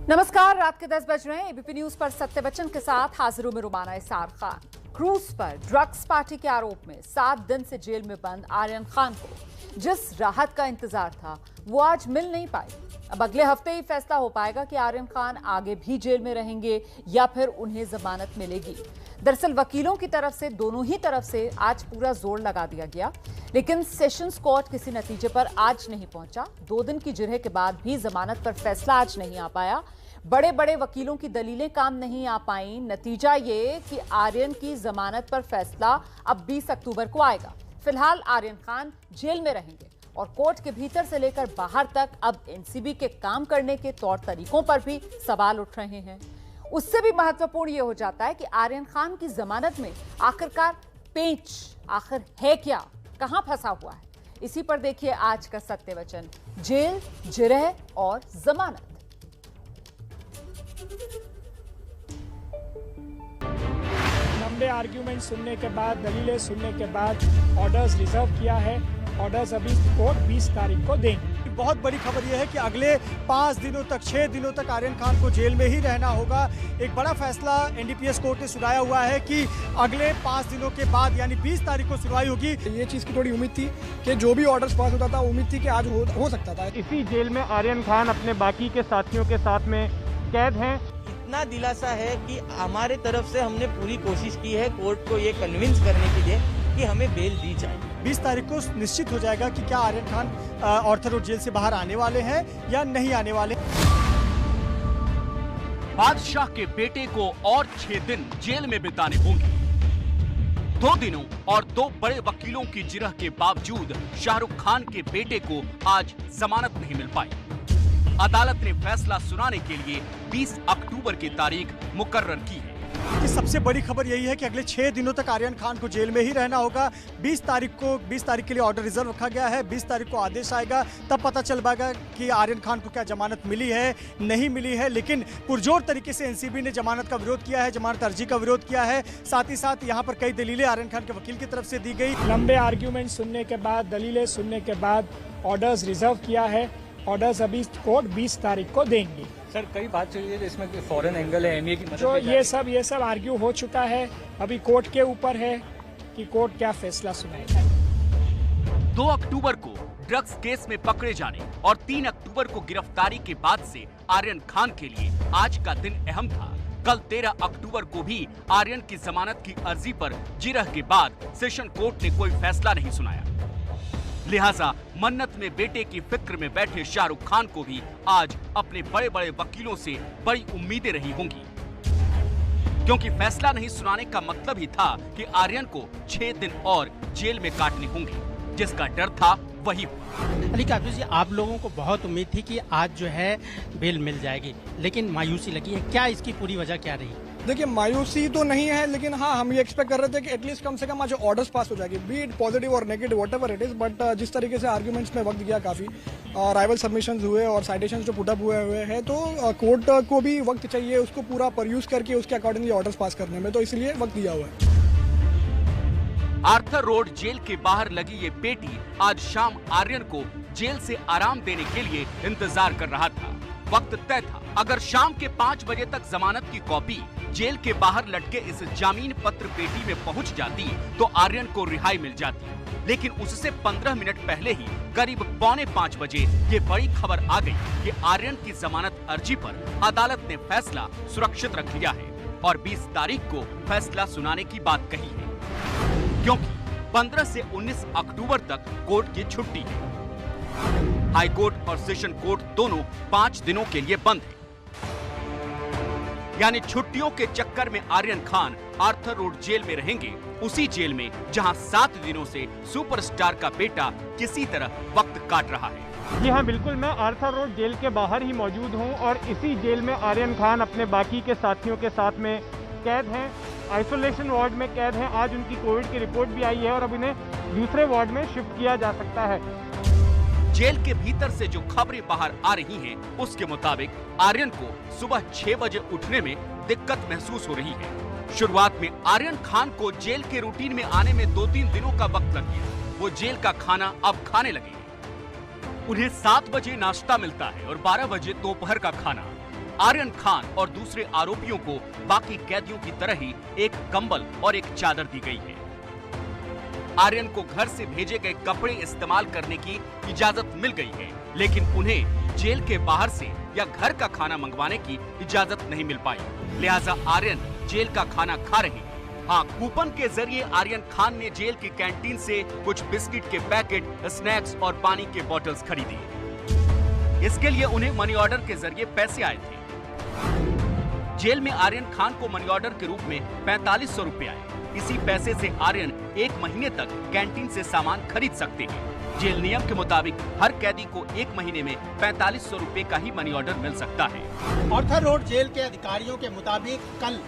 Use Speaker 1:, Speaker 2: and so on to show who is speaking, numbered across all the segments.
Speaker 1: नमस्कार, रात के 10 बज रहे हैं। एबीपी न्यूज पर सत्य बच्चन के साथ हाजिर हूं मैं रुमाना इसार खान। क्रूज पर ड्रग्स पार्टी के आरोप में 7 दिन से जेल में बंद आर्यन खान को जिस राहत का इंतजार था वो आज मिल नहीं पाई। अब अगले हफ्ते ही फैसला हो पाएगा कि आर्यन खान आगे भी जेल में रहेंगे या फिर उन्हें जमानत मिलेगी। दरअसल वकीलों की तरफ से दोनों ही तरफ से आज पूरा जोर लगा दिया गया, लेकिन सेशंस कोर्ट किसी नतीजे पर आज नहीं पहुंचा। 2 दिन की जिरह के बाद भी जमानत पर फैसला आज नहीं आ पाया। बड़े बड़े वकीलों की दलीलें काम नहीं आ पाई। नतीजा ये कि आर्यन की जमानत पर फैसला अब 20 अक्टूबर को आएगा। फिलहाल आर्यन खान जेल में रहेंगे और कोर्ट के भीतर से लेकर बाहर तक अब एनसीबी के काम करने के तौर तरीकों पर भी सवाल उठ रहे हैं। उससे भी महत्वपूर्ण यह हो जाता है कि आर्यन खान की जमानत में आखिरकार पेंच आखिर है क्या, कहां फंसा हुआ है। इसी पर देखिए आज का सत्य वचन, जेल, जिरह और जमानत।
Speaker 2: लंबे आर्ग्यूमेंट सुनने के बाद, दलीलें सुनने के बाद ऑर्डर्स रिजर्व किया है। ऑर्डर्स अभी कोर्ट 20 तारीख को देंगे।
Speaker 3: बहुत बड़ी खबर यह है कि अगले 5 दिनों तक, 6 दिनों तक आर्यन खान को जेल में ही रहना होगा। एक बड़ा फैसला एनडीपीएस कोर्ट ने सुनाया हुआ है कि अगले 5 दिनों के बाद यानी 20 तारीख को सुनवाई होगी।
Speaker 4: ये चीज़ की थोड़ी उम्मीद थी कि जो भी ऑर्डर्स पास होता था, उम्मीद थी कि आज हो सकता था।
Speaker 2: इसी जेल में आर्यन खान अपने बाकी के साथियों के साथ में कैद हैं।
Speaker 5: इतना दिलासा है कि हमारे तरफ से हमने पूरी कोशिश की है कोर्ट को ये कन्विंस करने के लिए कि हमें बेल दी जाए।
Speaker 3: 20 तारीख को निश्चित हो जाएगा कि क्या Aryan Khan Arthur road jail से बाहर आने वाले हैं या नहीं आने वाले।
Speaker 6: बादशाह के बेटे को और 6 दिन जेल में बिताने होंगे। 2 दिनों और 2 बड़े वकीलों की जिरह के बावजूद शाहरुख खान के बेटे को आज जमानत नहीं मिल पाई। अदालत ने फैसला सुनाने के लिए 20 अक्टूबर की तारीख मुकर्रर की है।
Speaker 3: कि सबसे बड़ी खबर यही है कि अगले 6 दिनों तक आर्यन खान को जेल में ही रहना होगा। 20 तारीख के लिए ऑर्डर रिजर्व रखा गया है। 20 तारीख को आदेश आएगा, तब पता चल पाएगा कि आर्यन खान को क्या जमानत मिली है, नहीं मिली है। लेकिन पुरजोर तरीके से एनसीबी ने जमानत का विरोध किया है, जमानत अर्जी का विरोध किया है। साथ ही साथ यहाँ पर कई दलीलें आर्यन खान के वकील की तरफ से दी गई।
Speaker 2: लंबे आर्ग्यूमेंट सुनने के बाद, दलीलें सुनने के बाद ऑर्डर्स रिजर्व किया है। ऑर्डर्स अभी कोर्ट 20 तारीख को देंगे।
Speaker 7: सर, कई बात चल रही है इसमें फॉरेन एंगल है, एमए की मदद
Speaker 2: जो ये सब आर्ग्यू हो चुका है। अभी कोर्ट के ऊपर है कि कोर्ट क्या फैसला सुनाएगा।
Speaker 6: 2 अक्टूबर को ड्रग्स केस में पकड़े जाने और 3 अक्टूबर को गिरफ्तारी के बाद से आर्यन खान के लिए आज का दिन अहम था। कल 13 अक्टूबर को भी आर्यन की जमानत की अर्जी पर जिरह के बाद सेशन कोर्ट ने कोई फैसला नहीं सुनाया। लिहाजा मन्नत में बेटे की फिक्र में बैठे शाहरुख खान को भी आज अपने बड़े बड़े वकीलों से बड़ी उम्मीदें रही होंगी, क्योंकि फैसला नहीं सुनाने का मतलब ही था कि आर्यन को 6 दिन और जेल में काटने होंगे। जिसका डर था वही हुआ।
Speaker 8: अली काफी जी, आप लोगों को बहुत उम्मीद थी कि आज जो है बेल मिल जाएगी, लेकिन मायूसी लगी है। क्या इसकी पूरी वजह क्या रही?
Speaker 4: देखिए, मायूसी तो नहीं है, लेकिन हाँ, हम ये एक्सपेक्ट कर रहे थे कि एटलीस्ट कम से कम आज ऑर्डर्स पास हो जाएगी, बी इट पॉजिटिव और negative, whatever it is. But जिस तरीके से आर्ग्यूमेंट्स में वक्त गया, काफ़ी राइवल सबमिशंस हुए और साइटेशंस जो पुट अप हुए हैं, तो कोर्ट को भी वक्त चाहिए उसको पूरा परयूज करके उसके अकॉर्डिंगली ऑर्डर्स पास करने में, तो इसलिए वक्त दिया हुआ है।
Speaker 6: आर्थर रोड जेल के बाहर लगी ये पेटी आज शाम आर्यन को जेल से आराम देने के लिए इंतजार कर रहा था। वक्त तय था, अगर शाम के 5 बजे तक जमानत की कॉपी जेल के बाहर लटके इस जामीन पत्र पेटी में पहुंच जाती तो आर्यन को रिहाई मिल जाती। लेकिन उससे 15 मिनट पहले ही करीब 4:45 बजे ये बड़ी खबर आ गई कि आर्यन की जमानत अर्जी पर अदालत ने फैसला सुरक्षित रख लिया है और 20 तारीख को फैसला सुनाने की बात कही है, क्योंकि 15 से 19 अक्टूबर तक कोर्ट की छुट्टी है। हाई कोर्ट और सेशन कोर्ट दोनों 5 दिनों के लिए बंद है। यानी छुट्टियों के चक्कर में Aryan Khan Arthur road jail में रहेंगे, उसी जेल में जहां 7 दिनों से सुपरस्टार का बेटा किसी तरह वक्त काट रहा है।
Speaker 2: जी हाँ, बिल्कुल, मैं आर्थर रोड जेल के बाहर ही मौजूद हूँ और इसी जेल में आर्यन खान अपने बाकी के साथियों के साथ में कैद हैं, आइसोलेशन वार्ड में कैद हैं। आज उनकी कोविड की रिपोर्ट भी आई है और अब इन्हें दूसरे वार्ड में शिफ्ट किया जा सकता है।
Speaker 6: जेल के भीतर से जो खबरें बाहर आ रही हैं, उसके मुताबिक आर्यन को सुबह 6 बजे उठने में दिक्कत महसूस हो रही है। शुरुआत में आर्यन खान को जेल के रूटीन में आने में 2-3 दिनों का वक्त लग गया। वो जेल का खाना अब खाने लगे। उन्हें 7 बजे नाश्ता मिलता है और 12 बजे दोपहर का खाना। आर्यन खान और दूसरे आरोपियों को बाकी कैदियों की तरह ही एक कंबल और एक चादर दी गई है। आर्यन को घर से भेजे गए कपड़े इस्तेमाल करने की इजाजत मिल गई है, लेकिन उन्हें जेल के बाहर से या घर का खाना मंगवाने की इजाजत नहीं मिल पाई, लिहाजा आर्यन जेल का खाना खा रहे हैं। हाँ, कूपन के जरिए आर्यन खान ने जेल की कैंटीन से कुछ बिस्किट के पैकेट, स्नैक्स और पानी के बॉटल्स खरीदी। इसके लिए उन्हें मनी ऑर्डर के जरिए पैसे आए थे। जेल में आर्यन खान को मनी ऑर्डर के रूप में 4500 रुपए आए। इसी पैसे से आर्यन 1 महीने तक कैंटीन से सामान खरीद सकते हैं। जेल नियम के मुताबिक हर कैदी को 1 महीने में 4500 रुपए का ही मनी ऑर्डर मिल सकता है।
Speaker 9: आर्थर रोड जेल के अधिकारियों के मुताबिक कल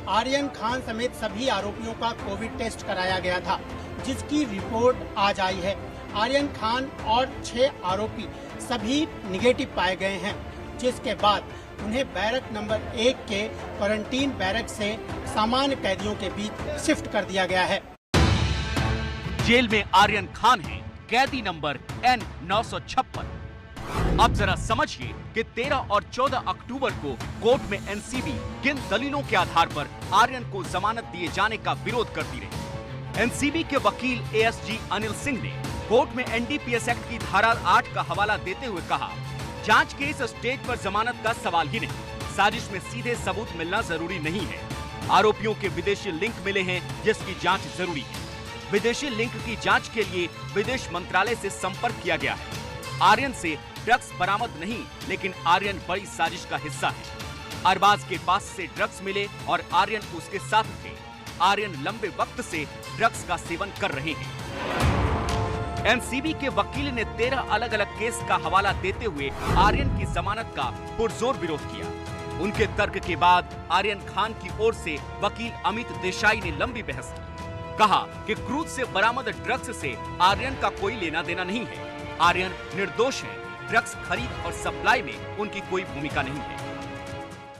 Speaker 9: आर्यन खान समेत सभी आरोपियों का कोविड टेस्ट कराया गया था, जिसकी रिपोर्ट आज आई है। आर्यन खान और 6 आरोपी सभी निगेटिव पाए गए हैं, जिसके बाद उन्हें बैरक नंबर 1 के क्वारंटीन बैरक से सामान्य कैदियों के बीच शिफ्ट कर दिया गया है।
Speaker 6: जेल में आर्यन खान है कैदी नंबर N956। अब जरा समझिए कि 13 और 14 अक्टूबर को कोर्ट में एनसीबी किन दलीलों के आधार पर आर्यन को जमानत दिए जाने का विरोध करती रही। एनसीबी के वकील ASG अनिल सिंह ने कोर्ट में NDPS एक्ट की धारा 8 का हवाला देते हुए कहा, जांच के इस स्टेज पर जमानत का सवाल ही नहीं, साजिश में सीधे सबूत मिलना जरूरी नहीं है। आरोपियों के विदेशी लिंक मिले हैं, जिसकी जांच जरूरी है। विदेशी लिंक की जांच के लिए विदेश मंत्रालय से संपर्क किया गया है। आर्यन से ड्रग्स बरामद नहीं, लेकिन आर्यन बड़ी साजिश का हिस्सा है। अरबाज के पास से ड्रग्स मिले और आर्यन उसके साथ थे। आर्यन लंबे वक्त से ड्रग्स का सेवन कर रहे हैं। एनसीबी के वकील ने 13 अलग अलग केस का हवाला देते हुए आर्यन की जमानत का पुरजोर विरोध किया। उनके तर्क के बाद आर्यन खान की ओर से वकील अमित देसाई ने लंबी बहस की। कहा कि क्रूज से बरामद ड्रग्स से आर्यन का कोई लेना देना नहीं है। आर्यन निर्दोष है। ड्रग्स खरीद और सप्लाई में उनकी कोई भूमिका नहीं है।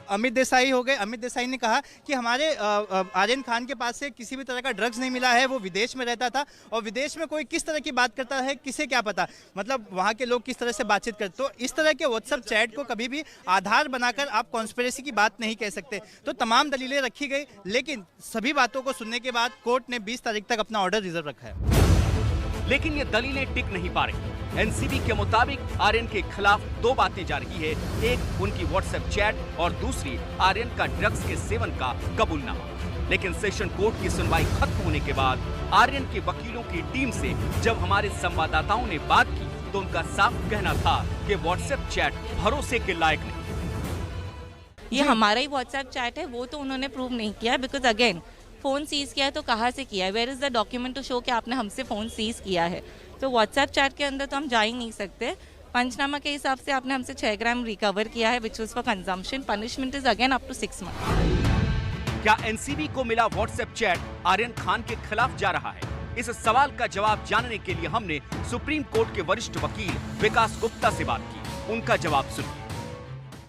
Speaker 10: अमित देसाई हो गए। अमित देसाई ने कहा कि हमारे आर्यन खान के पास से किसी भी तरह का ड्रग्स नहीं मिला है, वो विदेश में रहता था और विदेश में कोई किस तरह की बात करता है किसे क्या पता, मतलब वहाँ के लोग किस तरह से बातचीत करते। तो इस तरह के व्हाट्सएप चैट को कभी भी आधार बनाकर आप कॉन्स्पिरेसी की बात नहीं कह सकते। तो तमाम दलीलें रखी गई, लेकिन सभी बातों को सुनने के बाद कोर्ट ने 20 तारीख तक अपना ऑर्डर रिजर्व रखा है।
Speaker 6: लेकिन ये दलीलें टिक नहीं पा रही। एनसीबी के मुताबिक आर्यन के खिलाफ 2 बातें जा रही है, एक उनकी व्हाट्सएप चैट और दूसरी आर्यन का ड्रग्स के सेवन का कबूलनामा। लेकिन सेशन कोर्ट की सुनवाई खत्म होने के बाद आर्यन के वकीलों की टीम से जब हमारे संवाददाताओं ने बात की तो उनका साफ कहना था कि व्हाट्सएप चैट भरोसे के लायक नहीं।
Speaker 11: ये हमारा ही व्हाट्सएप चैट है, वो तो उन्होंने प्रूव नहीं किया, बिकॉज अगेन फोन सीज किया है तो कहाँ से किया है, where is the document to show कि आपने हमसे फोन सीज किया है। तो व्हाट्सएप चैट के अंदर तो हम जा ही नहीं सकते। पंचनामा के हिसाब से आपने हमसे 6 ग्राम रिकवर किया है, which was for consumption. Punishment is again up to 6 month.
Speaker 6: क्या एनसीबी को मिला व्हाट्सएप चैट आर्यन खान के खिलाफ जा रहा है? इस सवाल का जवाब जानने के लिए हमने सुप्रीम कोर्ट के वरिष्ठ वकील विकास गुप्ता से बात की। उनका जवाब सुनिए।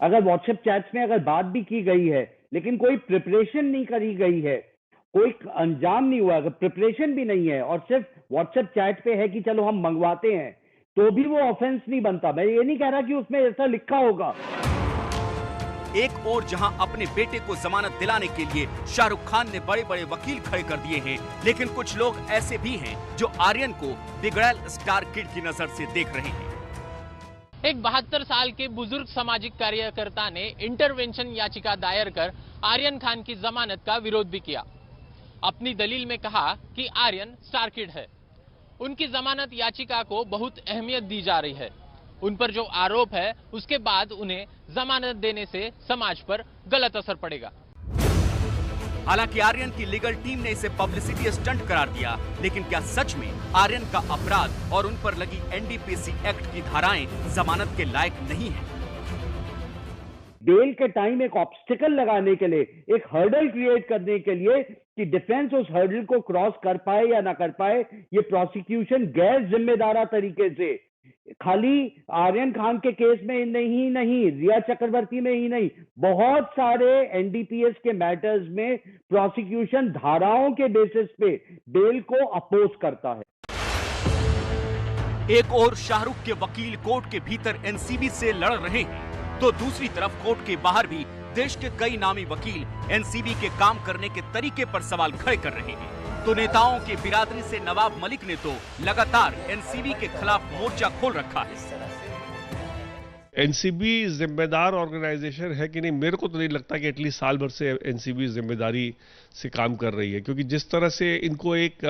Speaker 12: अगर व्हाट्सएप चैट्स में अगर बात भी की गई है, लेकिन कोई प्रिपरेशन नहीं करी गई है, कोई अंजाम नहीं हुआ, अगर प्रिपरेशन भी नहीं है और सिर्फ व्हाट्सएप चैट पे है कि चलो हम मंगवाते हैं, तो भी वो ऑफेंस नहीं बनता। मैं ये नहीं कह रहा कि उसमें ऐसा लिखा होगा।
Speaker 6: एक और जहां अपने बेटे को जमानत दिलाने के लिए शाहरुख खान ने बड़े बड़े वकील खड़े कर दिए हैं, लेकिन कुछ लोग ऐसे भी हैं जो आर्यन को बिगड़ैल स्टार किड की नजर से देख रहे हैं।
Speaker 13: एक 72 साल के बुजुर्ग सामाजिक कार्यकर्ता ने इंटरवेंशन याचिका दायर कर आर्यन खान की जमानत का विरोध भी किया। अपनी दलील में कहा कि आर्यन स्टार किड है। उनकी जमानत याचिका को बहुत अहमियत दी जा रही है। उन पर जो आरोप है उसके बाद उन्हें जमानत देने से समाज पर गलत असर पड़ेगा।
Speaker 6: हालांकि आर्यन की लीगल टीम ने इसे पब्लिसिटी स्टंट करार दिया, लेकिन क्या सच में आर्यन का अपराध और उन पर लगी NDPC एक्ट की धाराएं जमानत के लायक नहीं है?
Speaker 12: बेल के टाइम एक ऑब्स्टिकल लगाने के लिए, एक हर्डल क्रिएट करने के लिए कि डिफेंस उस हर्डल को क्रॉस कर पाए या ना कर पाए, ये प्रोसिक्यूशन गैर जिम्मेदारा तरीके से खाली आर्यन खान के केस में नहीं, रिया चक्रवर्ती में ही नहीं, बहुत सारे NDPS के मैटर्स में प्रोसिक्यूशन धाराओं के बेसिस पे बेल को अपोज करता है।
Speaker 6: एक और शाहरुख के वकील कोर्ट के भीतर एनसीबी से लड़ रहे हैं। तो दूसरी तरफ कोर्ट के बाहर भी देश के कई नामी वकील एनसीबी के काम करने के तरीके पर सवाल खड़े कर रहे हैं। तो नेताओं के बिरादरी से नवाब मलिक ने तो लगातार एनसीबी के खिलाफ मोर्चा खोल रखा है।
Speaker 14: एनसीबी जिम्मेदार ऑर्गेनाइजेशन है कि नहीं, मेरे को तो नहीं लगता कि एटलीस्ट साल भर से एनसीबी जिम्मेदारी से काम कर रही है, क्योंकि जिस तरह से इनको एक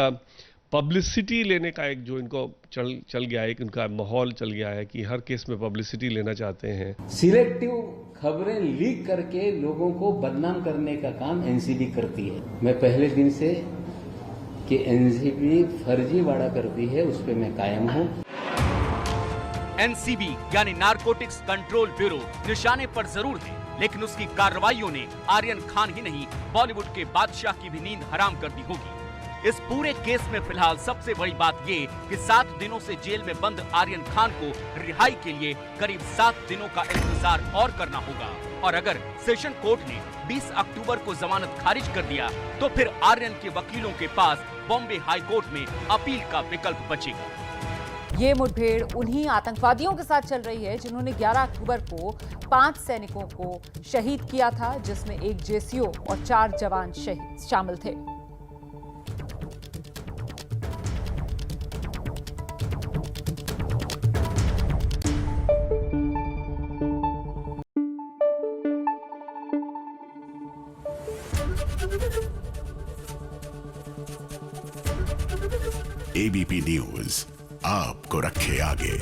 Speaker 14: पब्लिसिटी लेने का एक जो इनको चल गया है, एक इनका माहौल चल गया है कि हर केस में पब्लिसिटी लेना चाहते हैं।
Speaker 15: सिलेक्टिव खबरें लीक करके लोगों को बदनाम करने का काम एनसीबी करती है। मैं पहले दिन से कि एनसीबी फर्जीवाड़ा करती है उस पर मैं कायम हूँ।
Speaker 6: एनसीबी यानी नारकोटिक्स कंट्रोल ब्यूरो निशाने पर जरूर है, लेकिन उसकी कार्रवाइयों ने आर्यन खान ही नहीं बॉलीवुड के बादशाह की भी नींद हराम कर दी होगी। इस पूरे केस में फिलहाल सबसे बड़ी बात ये कि 7 दिनों से जेल में बंद आर्यन खान को रिहाई के लिए करीब 7 दिनों का इंतजार और करना होगा। और अगर सेशन कोर्ट ने 20 अक्टूबर को जमानत खारिज कर दिया तो फिर आर्यन के वकीलों के पास बॉम्बे हाई कोर्ट में अपील का विकल्प बचेगा।
Speaker 1: ये मुठभेड़ उन्हीं आतंकवादियों के साथ चल रही है जिन्होंने 11 अक्टूबर को 5 सैनिकों को शहीद किया था, जिसमें एक जेसीओ और 4 जवान शहीद शामिल थे।
Speaker 16: एबीपी न्यूज आपको रखे आगे।